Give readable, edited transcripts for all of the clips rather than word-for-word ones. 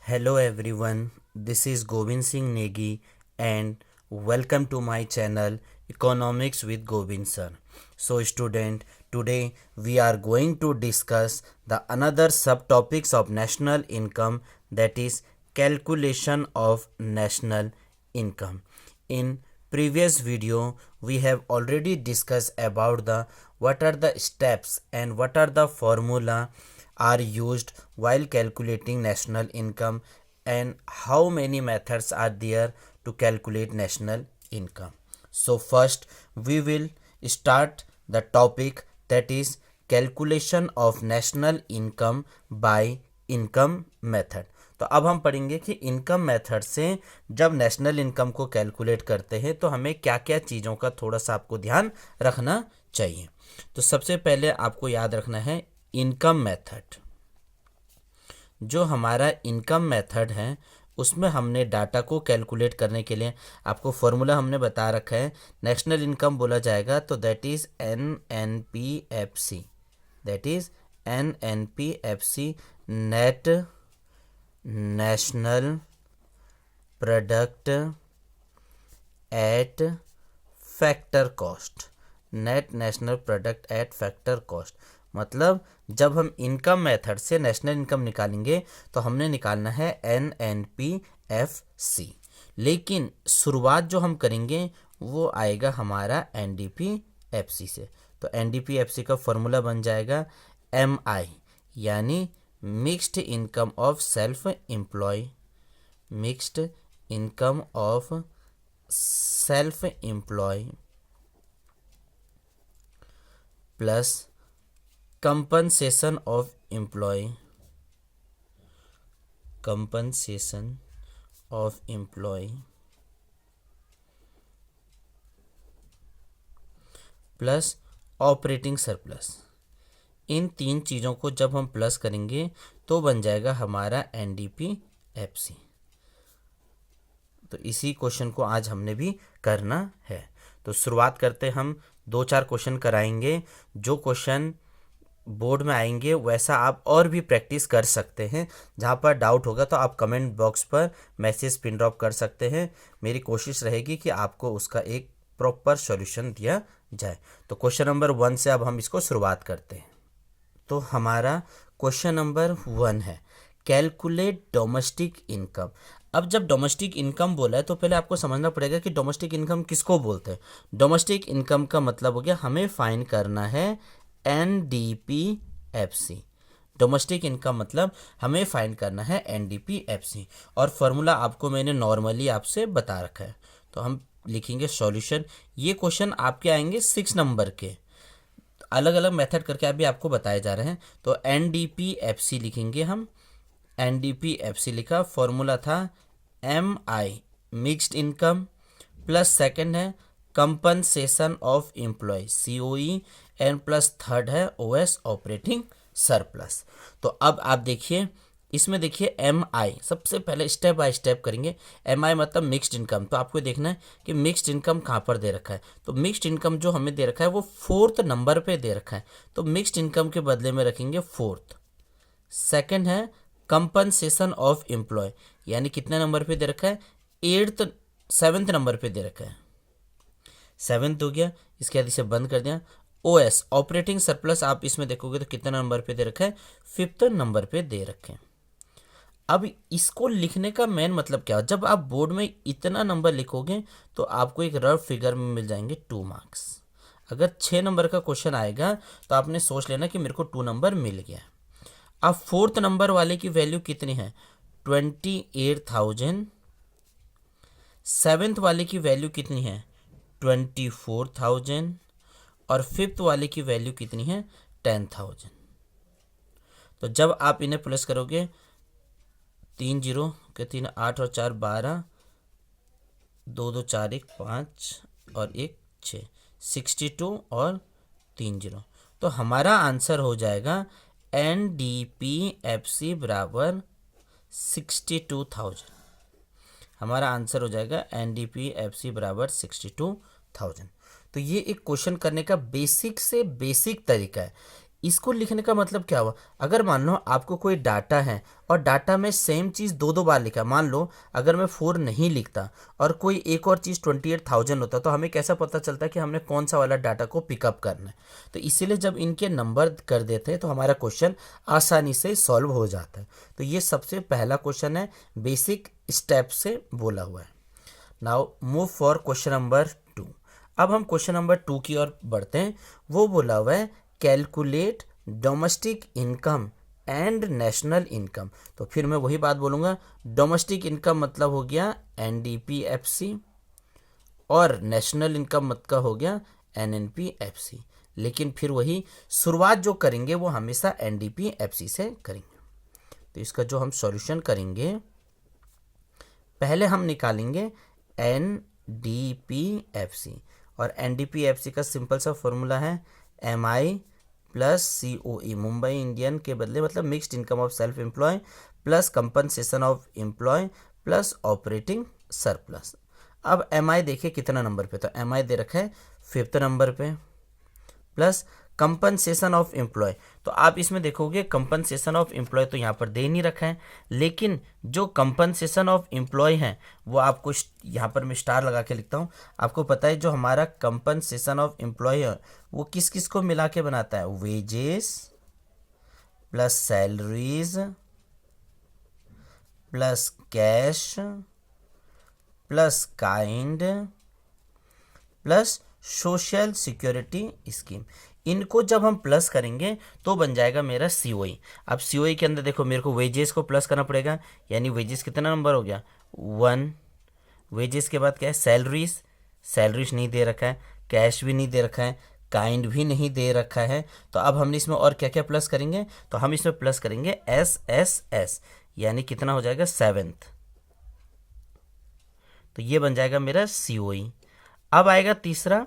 Hello everyone, this is Govind Singh Negi and welcome to my channel Economics with Govind Sir. So student, today we are going to discuss the another subtopics of national income, that is calculation of national income. In previous video we have already discussed about the what are the steps and what are the formula are used while calculating national income and how many methods are there to calculate national income. So first we will start the topic, that is calculation of national income by income method. तो अब हम पढ़ेंगे कि income method से जब national income को calculate करते हैं तो हमें क्या क्या चीज़ों का थोड़ा सा आपको ध्यान रखना चाहिए। तो सबसे पहले आपको याद रखना है इनकम मेथड। जो हमारा इनकम मेथड है उसमें हमने डाटा को कैलकुलेट करने के लिए आपको फॉर्मूला हमने बता रखा है। नेशनल इनकम बोला जाएगा तो that is NNPFC, that is NNPFC, net national product at factor cost. Net national product at factor cost मतलब जब हम इनकम मेथड से नेशनल इनकम निकालेंगे तो हमने निकालना है NNPFC, लेकिन शुरुआत जो हम करेंगे वो आएगा हमारा NDPFC से। तो NDPFC का फॉर्मूला बन जाएगा MI, यानी mixed income of self employ, mixed income of self employ plus compensation of employee, compensation of employee plus operating surplus. इन तीन चीज़ों को जब हम प्लस करेंगे तो बन जाएगा हमारा NDPFC। तो इसी क्वेश्चन को आज हमने भी करना है। तो शुरुआत करते हम 2-4 क्वेश्चन कराएंगे। जो क्वेश्चन बोर्ड में आएंगे वैसा आप और भी प्रैक्टिस कर सकते हैं। जहाँ पर डाउट होगा तो आप कमेंट बॉक्स पर मैसेज पिन ड्रॉप कर सकते हैं। मेरी कोशिश रहेगी कि आपको उसका एक प्रॉपर सॉल्यूशन दिया जाए। तो क्वेश्चन नंबर 1 से अब हम इसको शुरुआत करते हैं। तो हमारा क्वेश्चन नंबर 1 है कैलकुलेट डोमेस्टिक इनकम। अब जब डोमेस्टिक इनकम बोला है तो पहले आपको समझना पड़ेगा कि डोमेस्टिक इनकम किसको बोलते हैं। डोमेस्टिक इनकम का मतलब हो गया हमें फाइंड करना है NDPFC। डोमेस्टिक इनकम मतलब हमें फाइंड करना है NDPFC, और फार्मूला आपको मैंने नॉर्मली आपसे बता रखा है। तो हम लिखेंगे सॉल्यूशन। ये क्वेश्चन आपके आएंगे 6 नंबर के, अलग अलग मेथड करके अभी आपको बताए जा रहे हैं। तो NDPFC लिखेंगे हम। NDPFC लिखा, फॉर्मूला था MI mixed income plus second है compensation of employ COE and plus third है OS ऑपरेटिंग सरप्लस। तो अब आप देखिए इसमें देखिए MI सबसे पहले स्टेप बाय स्टेप करेंगे। MI मतलब मिक्स्ड इनकम। तो आपको देखना है कि मिक्स्ड इनकम कहाँ पर दे रखा है। तो मिक्स्ड इनकम जो हमें दे रखा है वो 4th नंबर पे दे रखा है, तो मिक्स्ड इनकम के बदले में रखेंगे 4th। सेकंड है कंपनसेशन ऑफ एम्प्लॉय, यानी कितने नंबर पे दे रखा है 7th नंबर पे दे रखा है। 7th हो गया, इसके बाद इसे बंद कर दिया। OS ऑपरेटिंग सरप्लस आप इसमें देखोगे तो कितने नंबर पे दे रखा है 5th नंबर पे दे रखे हैं। अब इसको लिखने का मेन मतलब क्या है, जब आप बोर्ड में इतना नंबर लिखोगे तो आपको एक रफ फिगर में मिल जाएंगे 2 मार्क्स। अगर 6 नंबर का क्वेश्चन आएगा तो आपने सोच लेना कि मेरे को 2 नंबर मिल गया। अब 4th नंबर वाले की वैल्यू कितनी है 28,000। 7th वाले की वैल्यू कितनी है 24,000 और 5th वाले की वैल्यू कितनी है 10,000। तो जब आप इन्हें प्लस करोगे 3 0 के 3 8 और 4 12, 2 2 4 1 5 और 1 6, 62 और 3 0। तो हमारा आंसर हो जाएगा NDPFC बराबर 62,000। हमारा आंसर हो जाएगा NDPFC बराबर 62,000। तो ये एक क्वेश्चन करने का बेसिक से बेसिक तरीका है। इसको लिखने का मतलब क्या हुआ, अगर मान लो आपको कोई डाटा है और डाटा में सेम चीज़ दो दो बार लिखा, मान लो अगर मैं 4 नहीं लिखता और कोई एक और चीज़ 28,000 होता, तो हमें कैसा पता चलता कि हमने कौन सा वाला डाटा को पिकअप करना है। तो इसीलिए जब इनके नंबर कर देते हैं तो हमारा क्वेश्चन आसानी से सॉल्व हो जाता है। तो ये सबसे पहला क्वेश्चन है, बेसिक स्टेप से बोला हुआ है। Now move for question number 2। अब हम क्वेश्चन नंबर 2 की ओर बढ़ते हैं। वो बोला हुआ है calculate domestic income and national income. तो फिर मैं वही बात बोलूँगा, डोमेस्टिक इनकम मतलब हो गया एनडीपीएफसी और नेशनल इनकम मतलब हो गया एनएनपीएफसी। लेकिन फिर वही शुरुआत जो करेंगे वो हमेशा एनडीपीएफसी से करेंगे। तो इसका जो हम सॉल्यूशन करेंगे, पहले हम निकालेंगे एनडीपीएफसी, और एनडीपीएफसी का सिंपल सा फॉर्मूला है MI plus COE, Mumbai Indian के बदले मतलब mixed income of self employ plus compensation of employ plus operating surplus. अब एमआई देखिए कितना नंबर पे, तो एमआई दे रखा है 5th नंबर पे, प्लस कंपनसेशन ऑफ एम्प्लॉय। तो आप इसमें देखोगे कंपनसेशन ऑफ एम्प्लॉय तो यहाँ पर दे नहीं रखा है, लेकिन जो कंपनसेशन ऑफ एम्प्लॉय है वो आपको यहाँ पर मैं स्टार लगा के लिखता हूँ। आपको पता है जो हमारा कंपनसेशन ऑफ एम्प्लॉय है वो किस किस को मिला के बनाता है, wages plus salaries plus cash plus kind plus social security scheme. इनको जब हम प्लस करेंगे तो बन जाएगा मेरा सीओई। अब सीओई के अंदर देखो मेरे को वेजेस को प्लस करना पड़ेगा, यानी वेजेस कितना नंबर हो गया 1। वेजेस के बाद क्या है सैलरीज, सैलरीज नहीं दे रखा है, कैश भी नहीं दे रखा है, काइंड भी नहीं दे रखा है। तो अब हमने इसमें और क्या क्या प्लस करेंगे, तो हम इसमें प्लस करेंगे एस, यानी कितना हो जाएगा 7th। तो ये बन जाएगा मेरा सीओई। अब आएगा तीसरा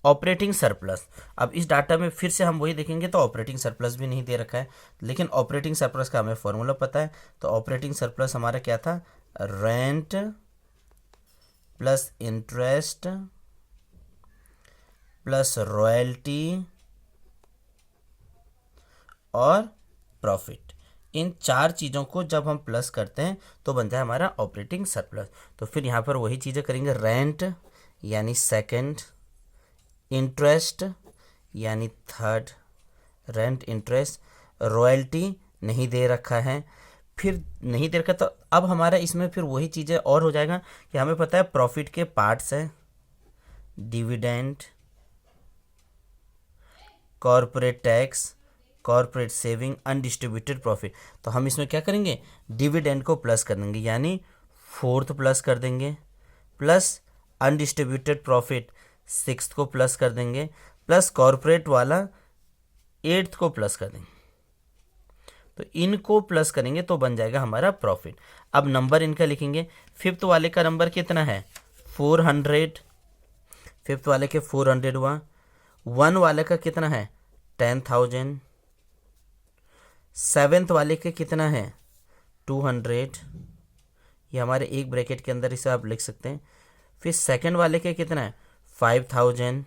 ऑपरेटिंग सरप्लस। अब इस डाटा में फिर से हम वही देखेंगे तो ऑपरेटिंग सरप्लस भी नहीं दे रखा है, लेकिन ऑपरेटिंग सरप्लस का हमें फॉर्मूला पता है। तो ऑपरेटिंग सरप्लस हमारा क्या था, rent plus interest plus royalty और प्रॉफिट। इन 4 चीज़ों को जब हम प्लस करते हैं तो बन जाए हमारा ऑपरेटिंग सरप्लस। तो फिर यहाँ पर वही चीज़ें करेंगे, रेंट यानी 2nd, इंटरेस्ट यानी 3rd, रेंट इंटरेस्ट, रॉयल्टी नहीं दे रखा है, फिर नहीं दे रखा। तो अब हमारा इसमें फिर वही चीज़ें और हो जाएगा कि हमें पता है प्रॉफिट के पार्ट्स हैं, dividend, corporate tax, corporate saving, undistributed profit. तो हम इसमें क्या करेंगे, डिविडेंड को प्लस कर देंगे, यानी 4th प्लस कर देंगे, प्लस अनडिस्ट्रीब्यूटेड प्रॉफिट 6th को प्लस कर देंगे, प्लस कॉर्पोरेट वाला 8th को प्लस कर देंगे। तो इनको प्लस करेंगे तो बन जाएगा हमारा प्रॉफिट। अब नंबर इनका लिखेंगे, 5th वाले का नंबर कितना है 400, 5th वाले के 400 हुआ, 1 वाले का कितना है 10,000, 7th वाले के कितना है 200, ये हमारे एक ब्रैकेट के अंदर इसे आप लिख सकते हैं। फिर 2nd वाले के कितना है 5,000,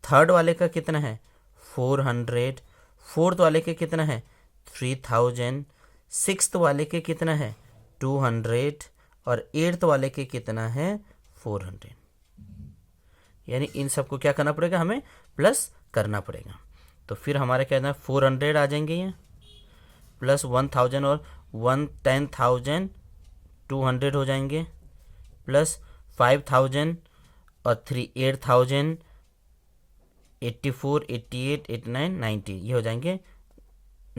3rd वाले का कितना है 400, 4th वाले के कितना है 3,000, 6th वाले के कितना है 200 और 8th वाले के कितना है 400। यानी इन सबको क्या करना पड़ेगा, हमें प्लस करना पड़ेगा। तो फिर हमारा क्या है 400 आ जाएंगे ये, प्लस 1,000 और 10,000 200 हो जाएंगे, प्लस 5,000 और 8,000 84 88 89 90, ये हो जाएंगे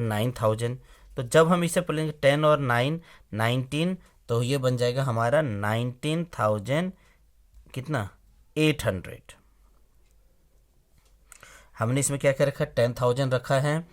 9,000। तो जब हम इसे पढ़ेंगे 10 और 9 19, तो ये बन जाएगा हमारा 19,000 कितना 800। हमने इसमें क्या क्या रखा, 10,000 रखा है,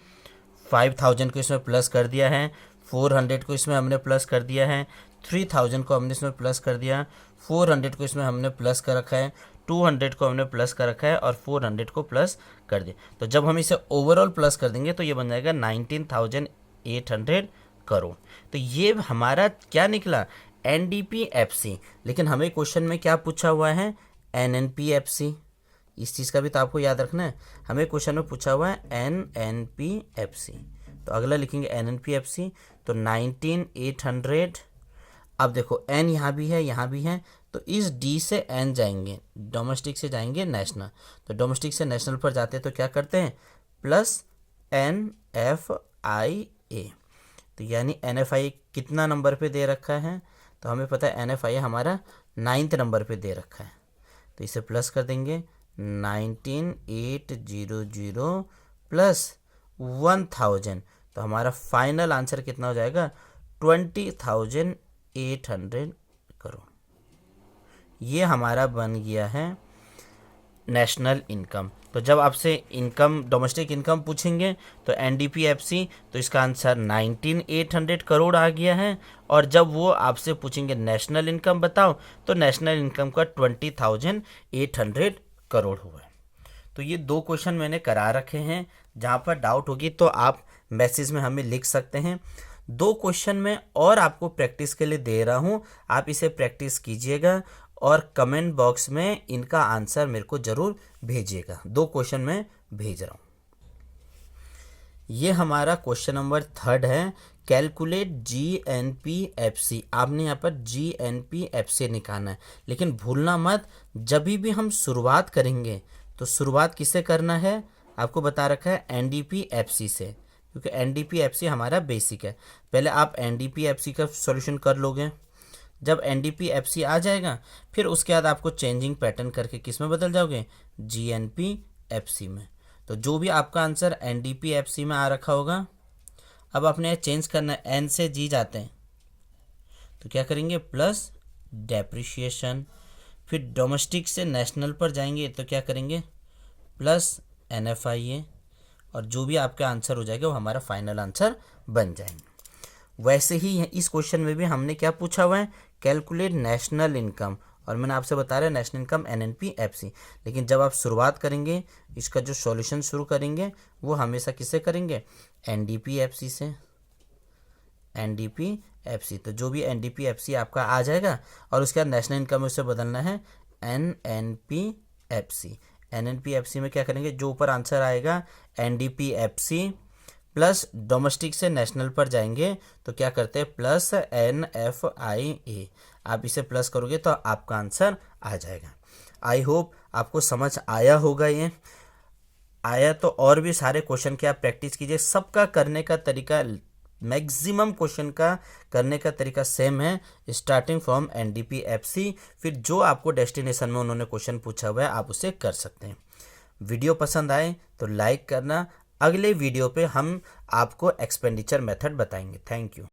5,000 को इसमें प्लस कर दिया है, 400 को इसमें हमने प्लस कर दिया है, 3,000 को हमने इसमें प्लस कर दिया, 400 को इसमें हमने प्लस कर रखा है, 200 को हमने प्लस कर रखा है और 400 को प्लस कर दिया। तो जब हम इसे ओवरऑल प्लस कर देंगे तो ये बन जाएगा 19,800 करोड़। तो ये हमारा क्या निकला एनडीपीएफसी, लेकिन हमें क्वेश्चन में क्या पूछा हुआ है एनएनपीएफसी, इस चीज़ का भी तो आपको याद रखना है। हमें क्वेश्चन में पूछा हुआ है NNPFC, तो अगला लिखेंगे NNPFC, तो 19800। अब देखो N यहाँ भी है, यहाँ भी है, तो इस D से N जाएंगे, डोमेस्टिक से जाएंगे नेशनल, तो डोमेस्टिक से नेशनल पर जाते हैं तो क्या करते हैं, प्लस NFIA। तो यानी NFIA कितना नंबर पे दे रखा है, तो हमें पता है NFIA हमारा 9th नंबर पे दे रखा है, तो इसे प्लस कर देंगे 19800 प्लस 1000, तो हमारा फाइनल आंसर कितना हो जाएगा, 20,800 करोड़। ये हमारा बन गया है नेशनल इनकम। तो जब आपसे इनकम, डोमेस्टिक इनकम पूछेंगे तो NDPFC, तो इसका आंसर 19,800 करोड़ आ गया है। और जब वो आपसे पूछेंगे नेशनल इनकम बताओ, तो नेशनल इनकम का 20,800 करोड़ हुआ है। तो ये 2 क्वेश्चन मैंने करा रखे हैं, जहाँ पर डाउट होगी तो आप मैसेज में हमें लिख सकते हैं। 2 क्वेश्चन में और आपको प्रैक्टिस के लिए दे रहा हूँ, आप इसे प्रैक्टिस कीजिएगा और कमेंट बॉक्स में इनका आंसर मेरे को ज़रूर भेजिएगा। 2 क्वेश्चन मैं भेज रहा हूँ। ये हमारा क्वेश्चन नंबर 3 है, कैलकुलेट GNPFC। आपने यहाँ पर GNPFC निकालना है, लेकिन भूलना मत, जब भी हम शुरुआत करेंगे तो शुरुआत किससे करना है, आपको बता रखा है NDPFC से, क्योंकि NDPFC हमारा बेसिक है। पहले आप NDPFC का सॉल्यूशन कर लोगे, जब NDPFC आ जाएगा फिर उसके बाद आपको चेंजिंग पैटर्न करके किस में बदल जाओगे, GNPFC में। तो जो भी आपका आंसर NDPFC में आ रखा होगा, अब आपने चेंज करना है, N से G जाते हैं तो क्या करेंगे, प्लस डेप्रिशिएशन, फिर डोमेस्टिक से नेशनल पर जाएंगे तो क्या करेंगे, प्लस NFIA, और जो भी आपका आंसर हो जाएगा वो हमारा फाइनल आंसर बन जाएंगे। वैसे ही इस क्वेश्चन में भी हमने क्या पूछा हुआ है, कैलकुलेट नेशनल इनकम, और मैंने आपसे बता रहा है नेशनल इनकम NNPFC। लेकिन जब आप शुरुआत करेंगे, इसका जो सॉल्यूशन शुरू करेंगे वो हमेशा किससे करेंगे, NDPFC से, NDPFC। तो जो भी NDPFC आपका आ जाएगा और उसके बाद नेशनल इनकम उसे बदलना है NNPFC। NNPFC में क्या करेंगे, जो ऊपर आंसर आएगा NDPFC प्लस डोमेस्टिक से नेशनल पर जाएंगे तो क्या करते हैं, प्लस NFIA। आप इसे प्लस करोगे तो आपका आंसर आ जाएगा। आई होप आपको समझ आया होगा। ये आया तो और भी सारे क्वेश्चन की आप प्रैक्टिस कीजिए। सबका करने का तरीका, मैक्सिमम क्वेश्चन का करने का तरीका सेम है, स्टार्टिंग फ्रॉम NDPFC। फिर जो आपको डेस्टिनेशन में उन्होंने क्वेश्चन पूछा हुआ है आप उसे कर सकते हैं। वीडियो पसंद आए तो लाइक करना। अगले वीडियो पे हम आपको एक्सपेंडिचर मेथड बताएंगे। Thank you.